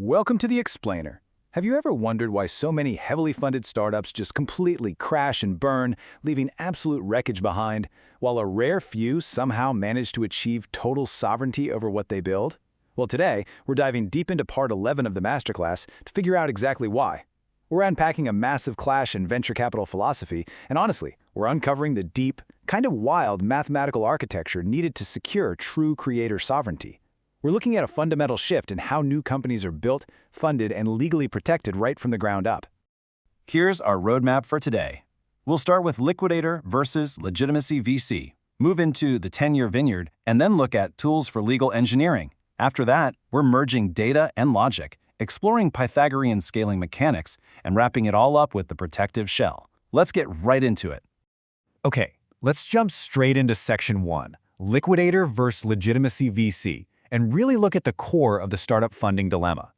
Welcome to The Explainer. Have you ever wondered why so many heavily funded startups just completely crash and burn, leaving absolute wreckage behind, while a rare few somehow manage to achieve total sovereignty over what they build? Well, today, we're diving deep into part 11 of the Masterclass to figure out exactly why. We're unpacking a massive clash in venture capital philosophy, and honestly, we're uncovering the deep, kind of wild mathematical architecture needed to secure true creator sovereignty. We're looking at a fundamental shift in how new companies are built, funded, and legally protected right from the ground up. Here's our roadmap for today. We'll start with liquidator versus legitimacy VC, move into the 10-year vineyard, and then look at tools for legal engineering. After that, we're merging data and logic, exploring Pythagorean scaling mechanics, and wrapping it all up with the protective shell. Let's get right into it. Okay, let's jump straight into Section 1, Liquidator versus Legitimacy VC, and really look at the core of the startup funding dilemma.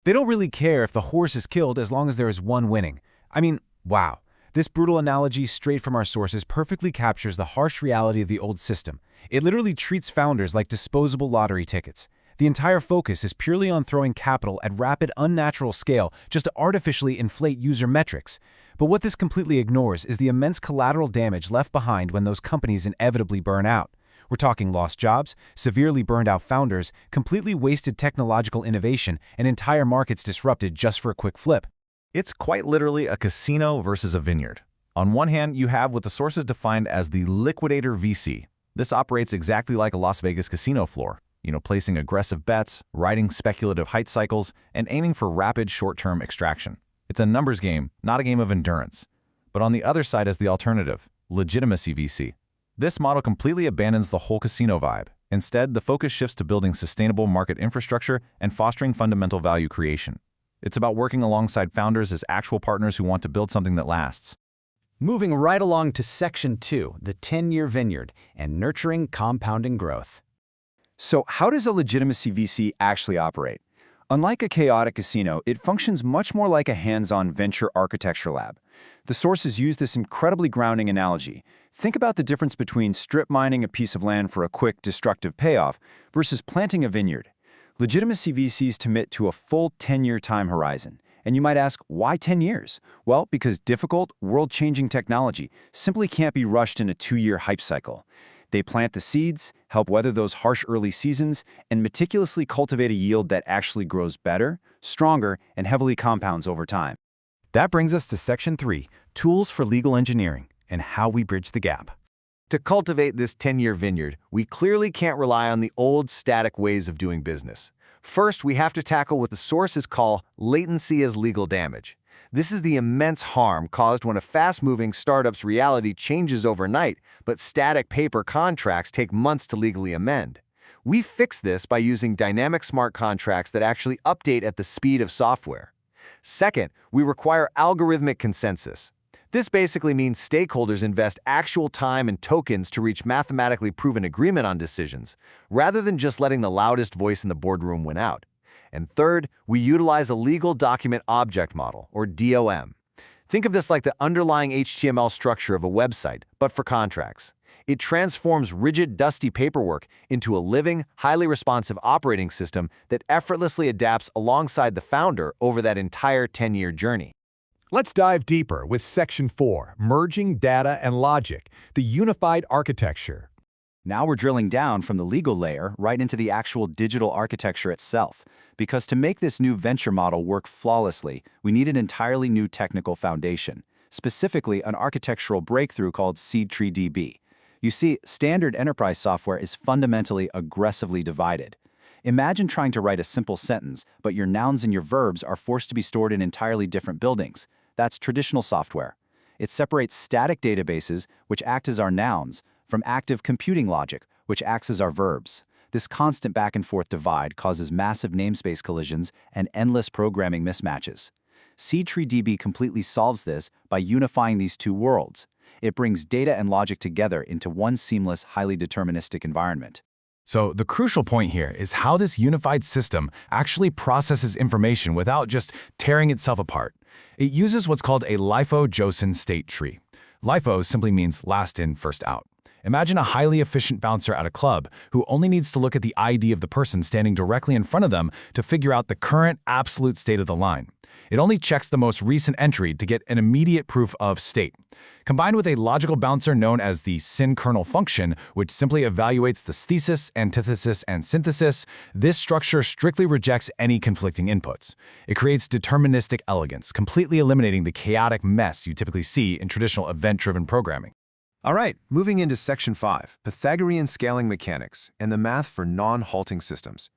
They don't really care if the horse is killed as long as there is one winning. I mean, wow. This brutal analogy straight from our sources perfectly captures the harsh reality of the old system. It literally treats founders like disposable lottery tickets. The entire focus is purely on throwing capital at rapid, unnatural scale just to artificially inflate user metrics. But what this completely ignores is the immense collateral damage left behind when those companies inevitably burn out. We're talking lost jobs, severely burned out founders, completely wasted technological innovation, and entire markets disrupted just for a quick flip. It's quite literally a casino versus a vineyard. On one hand, you have what the sources defined as the liquidator VC. This operates exactly like a Las Vegas casino floor, placing aggressive bets, riding speculative height cycles, and aiming for rapid short-term extraction. It's a numbers game, not a game of endurance. But on the other side is the alternative, legitimacy VC. This model completely abandons the whole casino vibe. Instead, the focus shifts to building sustainable market infrastructure and fostering fundamental value creation. It's about working alongside founders as actual partners who want to build something that lasts. Moving right along to Section 2, the 10-year vineyard, and nurturing compounding growth. So how does a legitimacy VC actually operate? Unlike a chaotic casino, it functions much more like a hands-on venture architecture lab. The sources use this incredibly grounding analogy. Think about the difference between strip mining a piece of land for a quick, destructive payoff versus planting a vineyard. Legitimacy VCs commit to a full 10-year time horizon. And you might ask, why 10 years? Well, because difficult, world-changing technology simply can't be rushed in a 2-year hype cycle. They plant the seeds, help weather those harsh early seasons, and meticulously cultivate a yield that actually grows better, stronger, and heavily compounds over time. That brings us to Section 3, Tools for Legal Engineering, and how we bridge the gap. To cultivate this 10-year vineyard, we clearly can't rely on the old static ways of doing business. First, we have to tackle what the sources call latency as legal damage. This is the immense harm caused when a fast-moving startup's reality changes overnight, but static paper contracts take months to legally amend. We fix this by using dynamic smart contracts that actually update at the speed of software. Second, we require algorithmic consensus. This basically means stakeholders invest actual time and tokens to reach mathematically proven agreement on decisions, rather than just letting the loudest voice in the boardroom win out. And third, we utilize a legal document object model, or DOM. Think of this like the underlying HTML structure of a website, but for contracts. It transforms rigid, dusty paperwork into a living, highly responsive operating system that effortlessly adapts alongside the founder over that entire 10-year journey. Let's dive deeper with Section 4, Merging Data and Logic, the Unified Architecture. Now we're drilling down from the legal layer right into the actual digital architecture itself. Because to make this new venture model work flawlessly, we need an entirely new technical foundation, specifically an architectural breakthrough called SeedTree DB. You see, standard enterprise software is fundamentally aggressively divided. Imagine trying to write a simple sentence, but your nouns and your verbs are forced to be stored in entirely different buildings. That's traditional software. It separates static databases, which act as our nouns, from active computing logic, which acts as our verbs. This constant back-and-forth divide causes massive namespace collisions and endless programming mismatches. SeedTree DB completely solves this by unifying these two worlds. It brings data and logic together into one seamless, highly deterministic environment. So the crucial point here is how this unified system actually processes information without just tearing itself apart. It uses what's called a LIFO-JSON state tree. LIFO simply means last in, first out. Imagine a highly efficient bouncer at a club who only needs to look at the ID of the person standing directly in front of them to figure out the current absolute state of the line. It only checks the most recent entry to get an immediate proof of state. Combined with a logical bouncer known as the syn-kernel function, which simply evaluates the thesis, antithesis, and synthesis, this structure strictly rejects any conflicting inputs. It creates deterministic elegance, completely eliminating the chaotic mess you typically see in traditional event-driven programming. All right, moving into Section 5, Pythagorean scaling mechanics and the math for non-halting systems.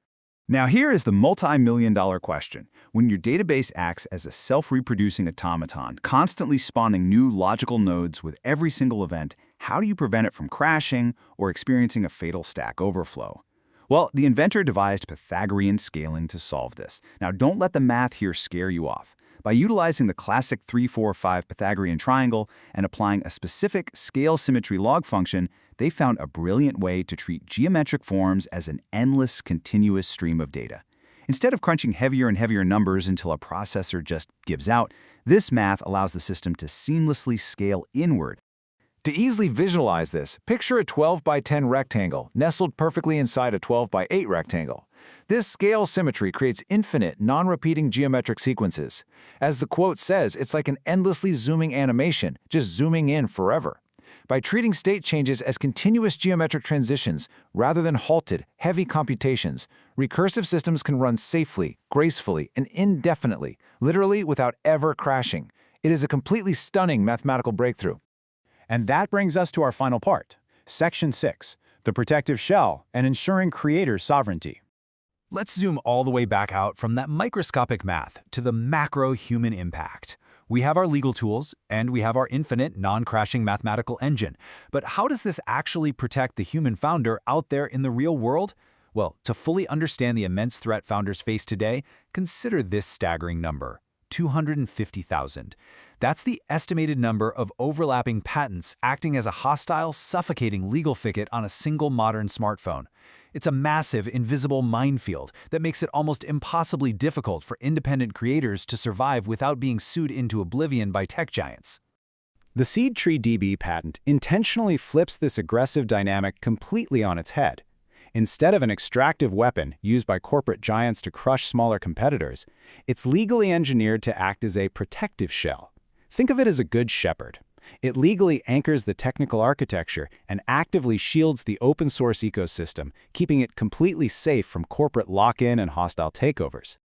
Now here is the multi-million-dollar question. When your database acts as a self-reproducing automaton, constantly spawning new logical nodes with every single event, how do you prevent it from crashing or experiencing a fatal stack overflow? Well, the inventor devised Pythagorean scaling to solve this. Now don't let the math here scare you off. By utilizing the classic 3-4-5 Pythagorean triangle and applying a specific scale symmetry log function, they found a brilliant way to treat geometric forms as an endless, continuous stream of data. Instead of crunching heavier and heavier numbers until a processor just gives out, this math allows the system to seamlessly scale inward. To easily visualize this, picture a 12 by 10 rectangle nestled perfectly inside a 12 by 8 rectangle. This scale symmetry creates infinite, non-repeating geometric sequences. As the quote says, it's like an endlessly zooming animation, just zooming in forever. By treating state changes as continuous geometric transitions rather than halted, heavy computations, recursive systems can run safely, gracefully, and indefinitely, literally without ever crashing. It is a completely stunning mathematical breakthrough. And that brings us to our final part, Section 6, the protective shell and ensuring creator sovereignty. Let's zoom all the way back out from that microscopic math to the macro human impact. We have our legal tools, and we have our infinite, non-crashing mathematical engine. But how does this actually protect the human founder out there in the real world? Well, to fully understand the immense threat founders face today, consider this staggering number: 250,000. That's the estimated number of overlapping patents acting as a hostile, suffocating legal thicket on a single modern smartphone. It's a massive, invisible minefield that makes it almost impossibly difficult for independent creators to survive without being sued into oblivion by tech giants. The SeedTree DB patent intentionally flips this aggressive dynamic completely on its head. Instead of an extractive weapon used by corporate giants to crush smaller competitors, it's legally engineered to act as a protective shell. Think of it as a good shepherd. It legally anchors the technical architecture and actively shields the open-source ecosystem, keeping it completely safe from corporate lock-in and hostile takeovers.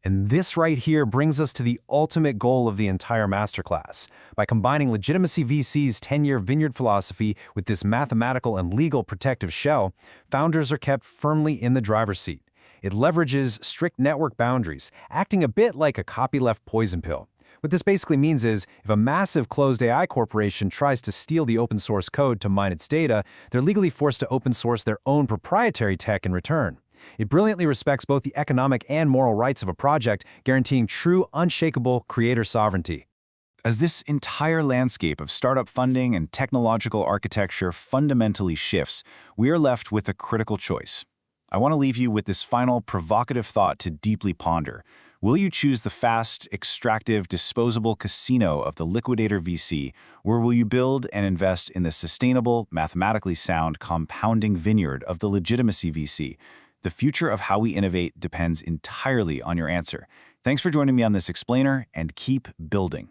And this right here brings us to the ultimate goal of the entire masterclass. By combining Legitimacy VC's 10-year vineyard philosophy with this mathematical and legal protective shell, founders are kept firmly in the driver's seat. It leverages strict network boundaries, acting a bit like a copyleft poison pill. What this basically means is, if a massive closed AI corporation tries to steal the open source code to mine its data, they're legally forced to open source their own proprietary tech in return. It brilliantly respects both the economic and moral rights of a project, guaranteeing true, unshakable creator sovereignty. As this entire landscape of startup funding and technological architecture fundamentally shifts, we are left with a critical choice. I want to leave you with this final provocative thought to deeply ponder. Will you choose the fast, extractive, disposable casino of the liquidator VC, or will you build and invest in the sustainable, mathematically sound, compounding vineyard of the legitimacy VC? The future of how we innovate depends entirely on your answer. Thanks for joining me on this explainer, and keep building.